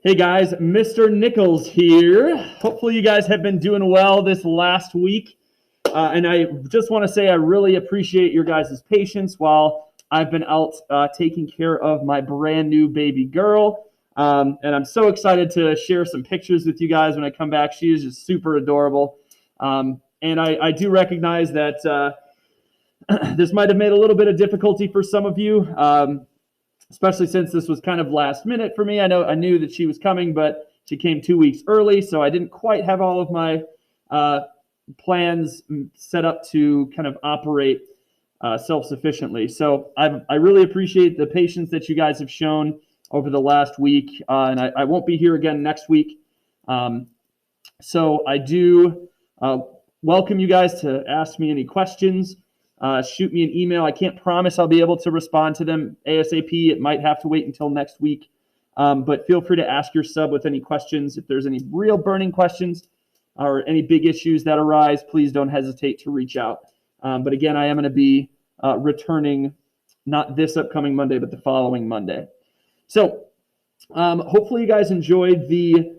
Hey guys, Mr. Nichols here. Hopefully you guys have been doing well this last week. And I just want to say I really appreciate your guys' patience while I've been out taking care of my brand new baby girl. And I'm so excited to share some pictures with you guys when I come back. She is just super adorable. And I do recognize that this might have made a little bit of difficulty for some of you. Especially since this was kind of last minute for me. I knew that she was coming, but she came 2 weeks early, so I didn't quite have all of my plans set up to kind of operate self-sufficiently. So I really appreciate the patience that you guys have shown over the last week, and I won't be here again next week. So I do welcome you guys to ask me any questions. Shoot me an email. I can't promise I'll be able to respond to them ASAP. It might have to wait until next week. But feel free to ask your sub with any questions. If there's any real burning questions or any big issues that arise, please don't hesitate to reach out. But again, I am going to be returning not this upcoming Monday, but the following Monday. So hopefully you guys enjoyed the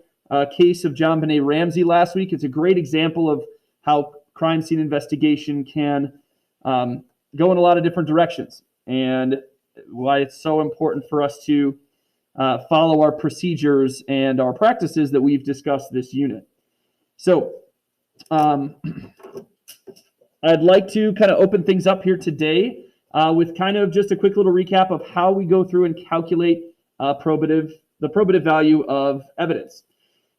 case of JonBenet Ramsey last week. It's a great example of how crime scene investigation can go in a lot of different directions, and why it's so important for us to follow our procedures and our practices that we've discussed this unit. So I'd like to kind of open things up here today with kind of just a quick little recap of how we go through and calculate the probative value of evidence.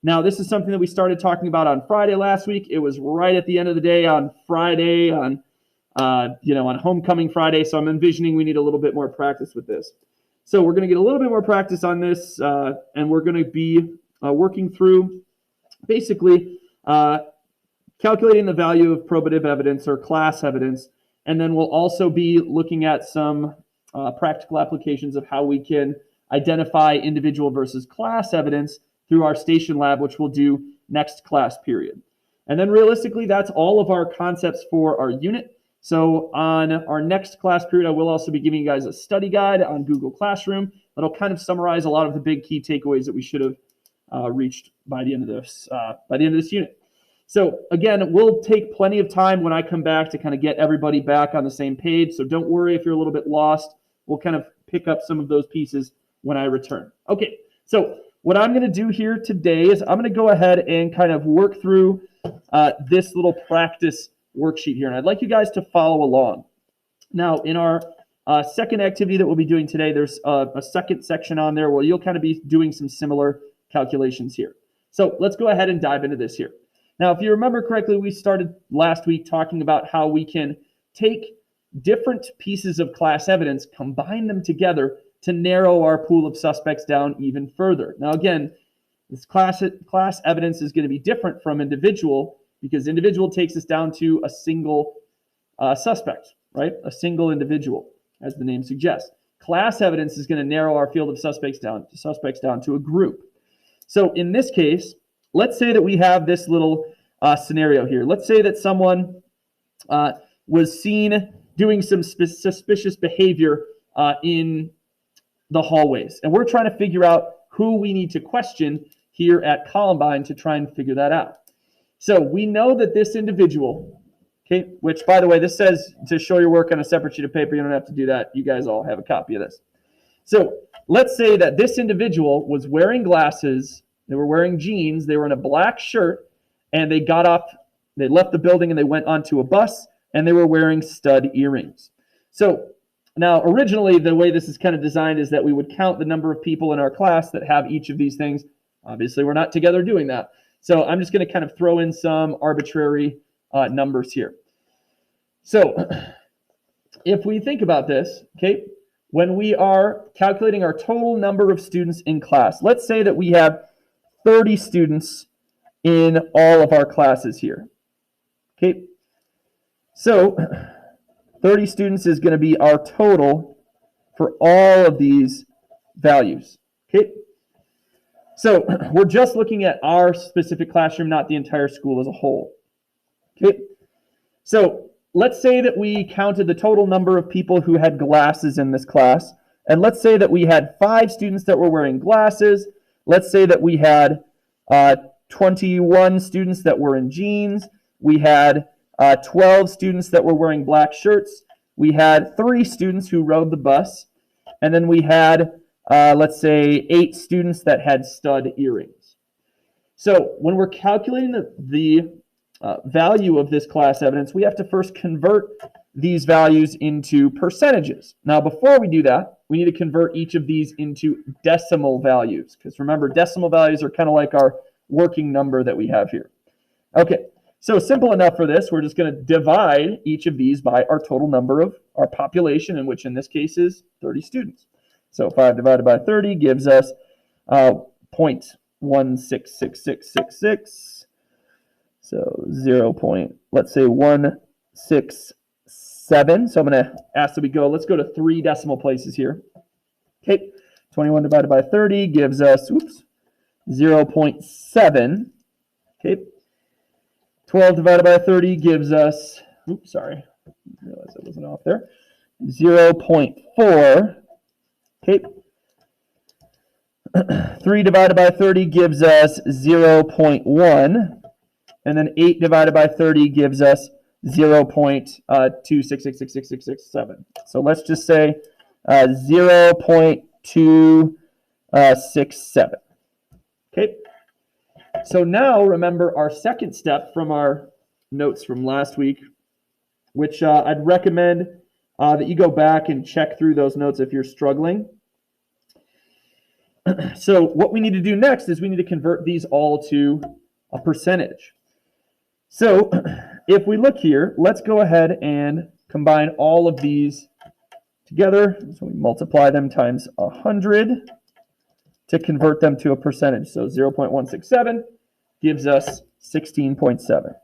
Now, this is something that we started talking about on Friday last week. It was right at the end of the day on Friday, on Homecoming Friday. So I'm envisioning we need a little bit more practice with this. So we're going to get a little bit more practice on this, and we're going to be working through basically calculating the value of probative evidence or class evidence. And then we'll also be looking at some practical applications of how we can identify individual versus class evidence through our station lab, which we'll do next class period. And then realistically, that's all of our concepts for our unit. So on our next class period, I will also be giving you guys a study guide on Google Classroom that'll kind of summarize a lot of the big key takeaways that we should have reached by the end of this unit. So again, we'll take plenty of time when I come back to kind of get everybody back on the same page. So don't worry if you're a little bit lost. We'll kind of pick up some of those pieces when I return. Okay, so what I'm going to do here today is I'm going to go ahead and kind of work through this little practice worksheet here, and I'd like you guys to follow along. Now, in our second activity that we'll be doing today, there's a second section on there where you'll kind of be doing some similar calculations here. So let's go ahead and dive into this here. Now, if you remember correctly, we started last week talking about how we can take different pieces of class evidence, combine them together to narrow our pool of suspects down even further. Now, again, this class evidence is going to be different from individual, because individual takes us down to a single suspect, right? A single individual, as the name suggests. Class evidence is going to narrow our field of suspects down to a group. So in this case, let's say that we have this little scenario here. Let's say that someone was seen doing some suspicious behavior in the hallways, and we're trying to figure out who we need to question here at Columbine to try and figure that out. So we know that this individual, okay, which, by the way, this says to show your work on a separate sheet of paper. You don't have to do that. You guys all have a copy of this. So let's say that this individual was wearing glasses. They were wearing jeans. They were in a black shirt, and they left the building, and they went onto a bus, and they were wearing stud earrings. So now, originally, the way this is kind of designed is that we would count the number of people in our class that have each of these things. Obviously, we're not together doing that. So I'm just going to kind of throw in some arbitrary numbers here. So if we think about this, okay, when we are calculating our total number of students in class, let's say that we have 30 students in all of our classes here. Okay, so 30 students is going to be our total for all of these values. Okay. So we're just looking at our specific classroom, not the entire school as a whole. Okay. So let's say that we counted the total number of people who had glasses in this class. And let's say that we had 5 students that were wearing glasses. let's say that we had 21 students that were in jeans. We had 12 students that were wearing black shirts. We had 3 students who rode the bus. And then we had, let's say, 8 students that had stud earrings. So when we're calculating the value of this class evidence, we have to first convert these values into percentages. Now, before we do that, we need to convert each of these into decimal values, because remember, decimal values are kind of like our working number that we have here. Okay, so simple enough for this. We're just going to divide each of these by our total number of our population, in which in this case is 30 students. So 5 divided by 30 gives us 0.166666. So let's say 167. So I'm going to ask that we go, let's go to 3 decimal places here. Okay, 21 divided by 30 gives us, 0.7. Okay, 12 divided by 30 gives us, sorry, I realized I wasn't off there, 0.4. Okay, 3 divided by 30 gives us 0.1. And then 8 divided by 30 gives us 0.2666667. So let's just say 0.267. Okay. So now remember our second step from our notes from last week, which I'd recommend that you go back and check through those notes if you're struggling. So what we need to do next is we need to convert these all to a percentage. So if we look here, let's go ahead and combine all of these together. So we multiply them times 100 to convert them to a percentage. So 0.167 gives us 16.7%.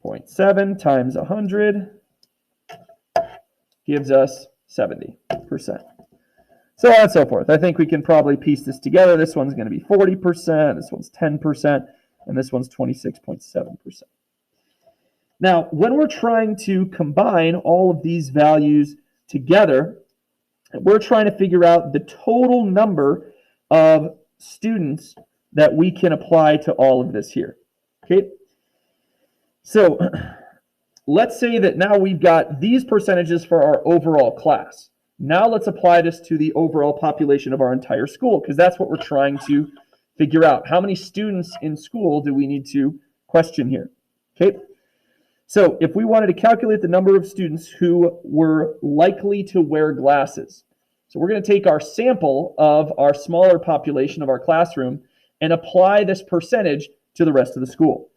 0.7 times 100 gives us 70%. So on and so forth. I think we can probably piece this together. This one's going to be 40%, this one's 10%, and this one's 26.7%. Now, when we're trying to combine all of these values together, we're trying to figure out the total number of students that we can apply to all of this here. Okay? So let's say that now we've got these percentages for our overall class. Now let's apply this to the overall population of our entire school, because that's what we're trying to figure out. How many students in school do we need to question here? Okay, so if we wanted to calculate the number of students who were likely to wear glasses, so we're going to take our sample of our smaller population of our classroom and apply this percentage to the rest of the school.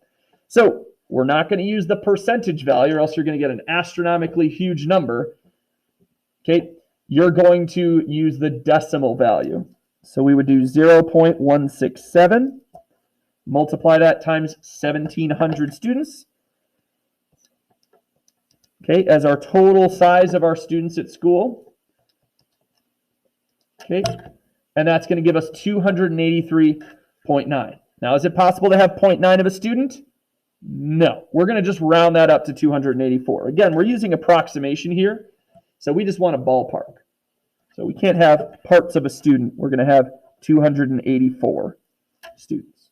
So we're not going to use the percentage value, or else you're going to get an astronomically huge number. Okay, you're going to use the decimal value. So we would do 0.167, multiply that times 1,700 students, okay, as our total size of our students at school. Okay, and that's going to give us 283.9. Now, is it possible to have 0.9 of a student? No. We're going to just round that up to 284. Again, we're using approximation here, so we just want a ballpark. So we can't have parts of a student. We're going to have 284 students.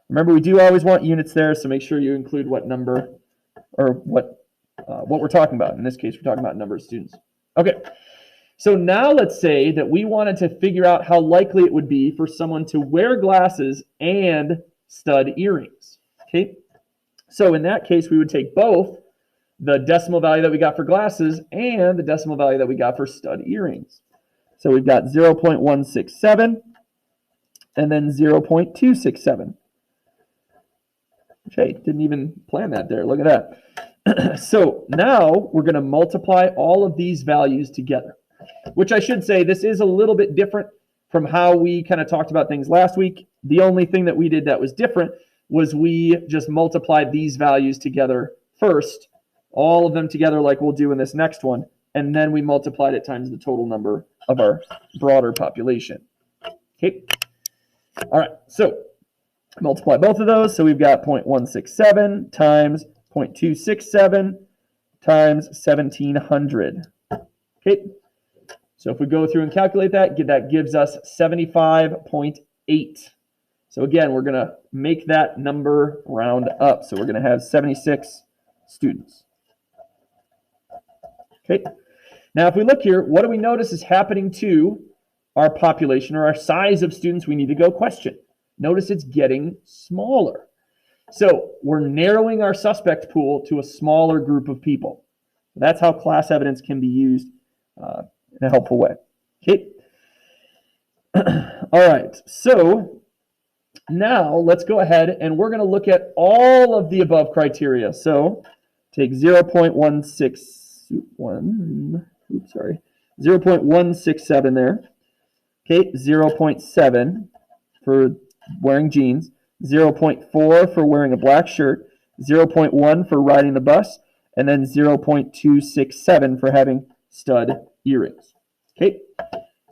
Remember, we do always want units there, so make sure you include what number or what we're talking about. In this case, we're talking about number of students. Okay, so now let's say that we wanted to figure out how likely it would be for someone to wear glasses and stud earrings. Okay, so in that case, we would take both the decimal value that we got for glasses and the decimal value that we got for stud earrings. So we've got 0.167 and then 0.267. Okay, didn't even plan that there. Look at that. So now we're going to multiply all of these values together, which I should say this is a little bit different from how we kind of talked about things last week. The only thing that we did that was different was we just multiplied these values together first, all of them together like we'll do in this next one, and then we multiplied it times the total number of our broader population. Okay. All right, so multiply both of those. So we've got 0.167 times 0.267 times 1,700. Okay. So if we go through and calculate that, that gives us 75.8. So again, we're going to make that number round up. So we're going to have 76 students. Okay. Now, if we look here, what do we notice is happening to our population or our size of students we need to go question? Notice it's getting smaller. So we're narrowing our suspect pool to a smaller group of people. That's how class evidence can be used in a helpful way. Okay. All right. So now let's go ahead and we're going to look at all of the above criteria. So take 0.167 there. Okay, 0.7 for wearing jeans, 0.4 for wearing a black shirt, 0.1 for riding the bus, and then 0.267 for having stud earrings. Okay,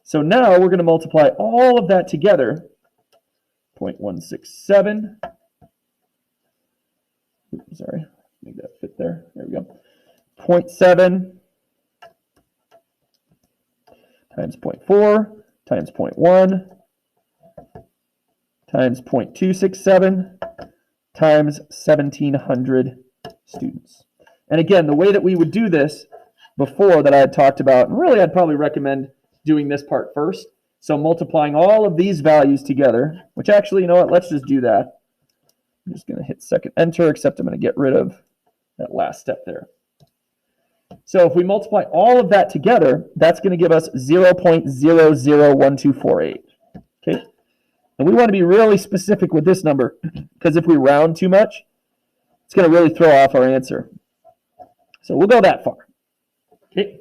so now we're going to multiply all of that together. 0.167. Oops, sorry, make that fit there. There we go. 0.7 times 0.4 times 0.1 times 0.267 times 1,700 students. And again, the way that we would do this before that I had talked about, and really I'd probably recommend doing this part first. So multiplying all of these values together, which actually, you know what, let's just do that. I'm just going to hit second enter, except I'm going to get rid of that last step there. So if we multiply all of that together, that's going to give us 0.001248. Okay? And we want to be really specific with this number because if we round too much, it's going to really throw off our answer. So we'll go that far. Okay?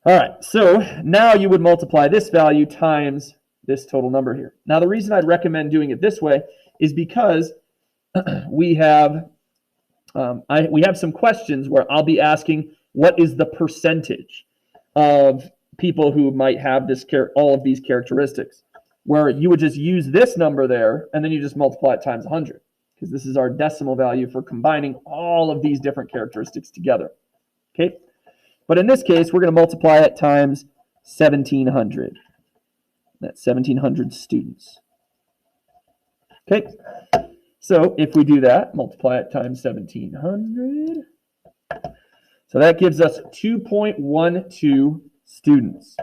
All right, so now you would multiply this value times this total number here. Now the reason I'd recommend doing it this way is because we have some questions where I'll be asking what is the percentage of people who might have this all of these characteristics, where you would just use this number there and then you just multiply it times 100 because this is our decimal value for combining all of these different characteristics together. Okay, but in this case we're going to multiply it times 1,700. That's 1,700 students. Okay. So if we do that, multiply it times 1,700. So that gives us 2.12 students.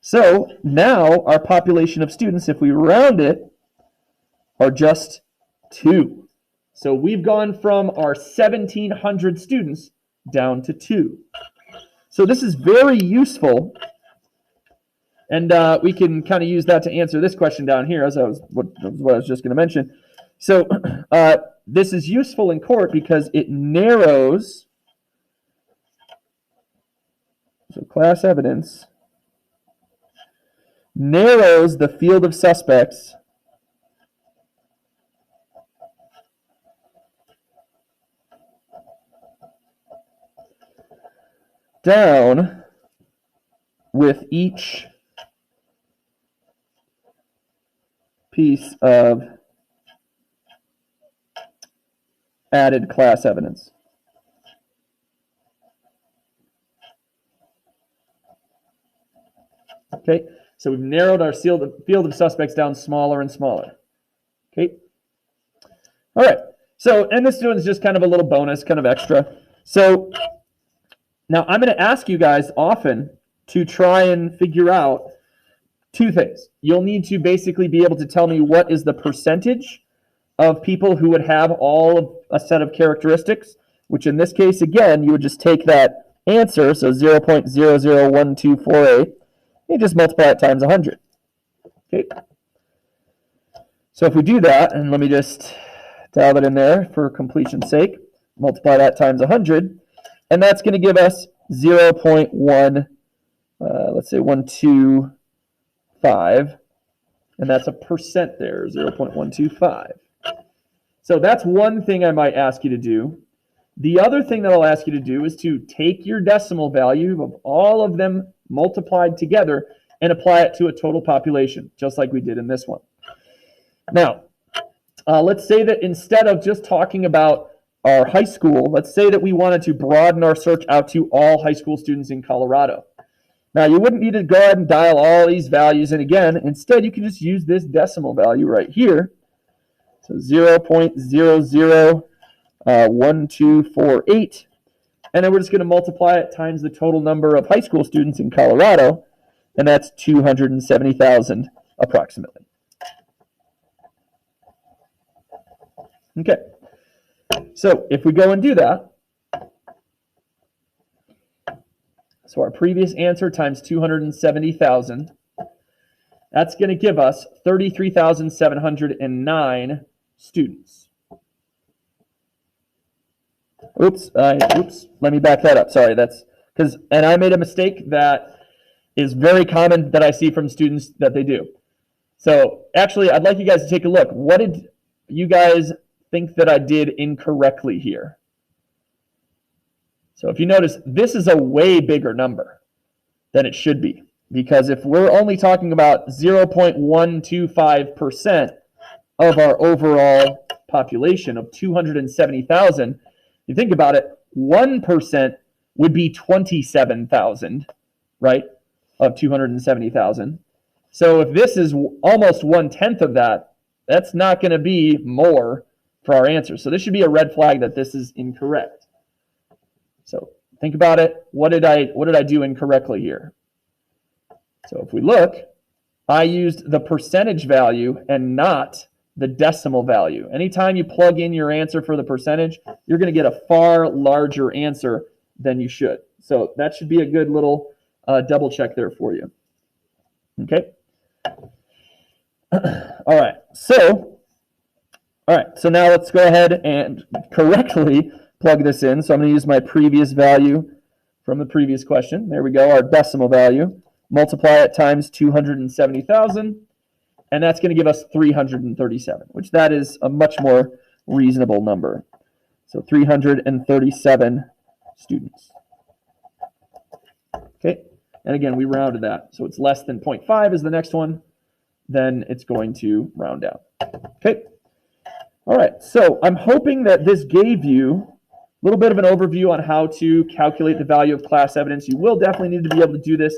So now our population of students, if we round it, are just 2. So we've gone from our 1,700 students down to 2. So this is very useful. And we can kind of use that to answer this question down here, as what I was just going to mention. So this is useful in court because it narrows, so class evidence narrows the field of suspects down with each piece of added class evidence. Okay, so we've narrowed our field of suspects down smaller and smaller. Okay, all right, so, and this one is just kind of a little bonus, kind of extra. So now I'm going to ask you guys often to try and figure out two things. You'll need to basically be able to tell me what is the percentage of people who would have all of a set of characteristics, which in this case, again, you would just take that answer, so 0.001248, you just multiply it times 100. Okay. So if we do that, and let me just dial that in there for completion's sake, multiply that times 100, and that's going to give us 0.1, let's say 125, and that's a percent there, 0.125. So that's one thing I might ask you to do. The other thing that I'll ask you to do is to take your decimal value of all of them multiplied together and apply it to a total population, just like we did in this one. Now, let's say that instead of just talking about our high school, let's say that we wanted to broaden our search out to all high school students in Colorado. Now, you wouldn't need to go ahead and dial all these values in again. Instead, you can just use this decimal value right here. So 0.001248. And then we're just going to multiply it times the total number of high school students in Colorado, and that's 270,000 approximately. Okay, so if we go and do that, so our previous answer times 270,000, that's going to give us 33,709 students. Oops, let me back that up. Sorry, that's because, and I made a mistake that is very common that I see from students that they do. So actually, I'd like you guys to take a look. What did you guys think that I did incorrectly here? So if you notice, this is a way bigger number than it should be, because if we're only talking about 0.125% of our overall population of 270,000, you think about it, 1% would be 27,000, right, of 270,000. So if this is almost 1/10 of that, that's not going to be more for our answer. So this should be a red flag that this is incorrect. So think about it. What did I do incorrectly here? So if we look, I used the percentage value and not the decimal value. Anytime you plug in your answer for the percentage, you're going to get a far larger answer than you should. So that should be a good little double check there for you. Okay. All right. So now let's go ahead and correctly plug this in. So I'm going to use my previous value from the previous question. There we go, our decimal value. Multiply it times 270,000. And that's going to give us 337, which that is a much more reasonable number. So 337 students. Okay, and again, we rounded that. So it's less than 0.5 is the next one. Then it's going to round down. Okay, all right. So I'm hoping that this gave you a little bit of an overview on how to calculate the value of class evidence. You will definitely need to be able to do this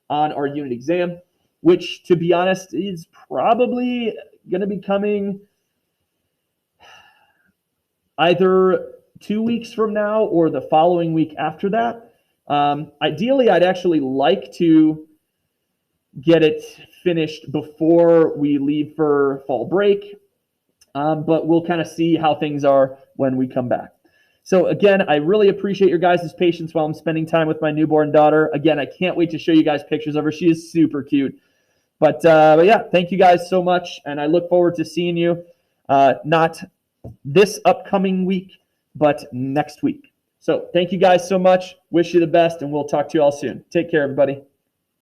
on our unit exam, which, to be honest, is probably going to be coming either 2 weeks from now or the following week after that. Ideally, I'd actually like to get it finished before we leave for fall break, but we'll kind of see how things are when we come back. So again, I really appreciate your guys' patience while I'm spending time with my newborn daughter. Again, I can't wait to show you guys pictures of her. She is super cute. But yeah, thank you guys so much, and I look forward to seeing you not this upcoming week, but next week. So thank you guys so much. Wish you the best, and we'll talk to you all soon. Take care, everybody.